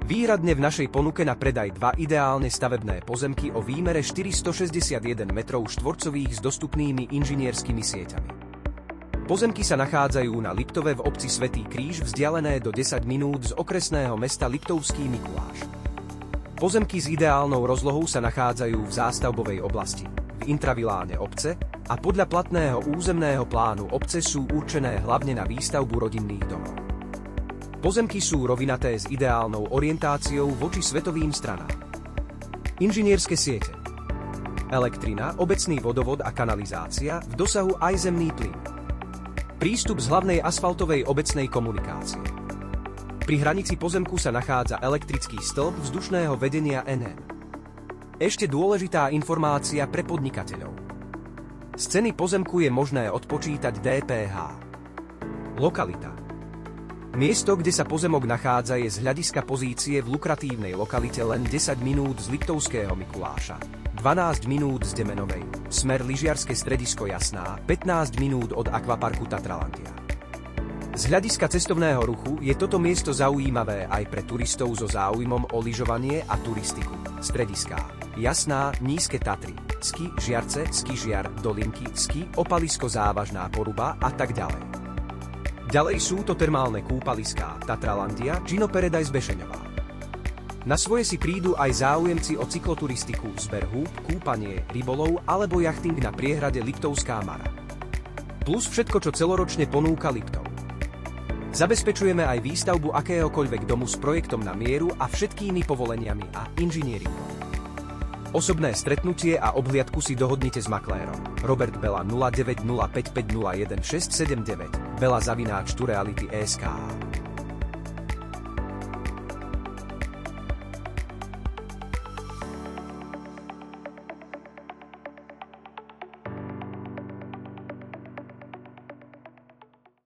Výhradne v našej ponuke na predaj 2 ideálne stavebné pozemky o výmere 461 m2 s dostupnými inžinierskými sieťami. Pozemky sa nachádzajú na Liptove v obci Svätý Kríž, vzdialené do 10 minút z okresného mesta Liptovský Mikuláš. Pozemky s ideálnou rozlohou sa nachádzajú v zástavbovej oblasti, v intraviláne obce a podľa platného územného plánu obce sú určené hlavne na výstavbu rodinných domov. Pozemky sú rovinaté s ideálnou orientáciou voči svetovým stranám. Inžinierske siete. Elektrina, obecný vodovod a kanalizácia, v dosahu aj zemný plyn. Prístup z hlavnej asfaltovej obecnej komunikácie. Pri hranici pozemku sa nachádza elektrický stĺp vzdušného vedenia NN. Ešte dôležitá informácia pre podnikateľov. Z ceny pozemku je možné odpočítať DPH. Lokalita. Miesto, kde sa pozemok nachádza, je z hľadiska pozície v lukratívnej lokalite len 10 minút z Liptovského Mikuláša, 12 minút z Demenovej, smer lyžiarske stredisko Jasná, 15 minút od akvaparku Tatralandia. Z hľadiska cestovného ruchu je toto miesto zaujímavé aj pre turistov so záujmom o lyžovanie a turistiku. Strediská Jasná, Nízke Tatry, Ski Žiarce, Ski Žiar, Dolinky, Ski, Opalisko Závažná Poruba a tak ďalej. Ďalej sú to termálne kúpaliská Tatralandia, Gino Paradise Bešeňová. Na svoje si prídu aj záujemci o cykloturistiku, zber húb, kúpanie, rybolov alebo jachting na priehrade Liptovská Mara. Plus všetko, čo celoročne ponúka Liptov. Zabezpečujeme aj výstavbu akéhokoľvek domu s projektom na mieru a všetkými povoleniami a inžinieringom. Osobné stretnutie a obhliadku si dohodnite s maklérom. Robert Bela 0905501679, bela@tureality.sk.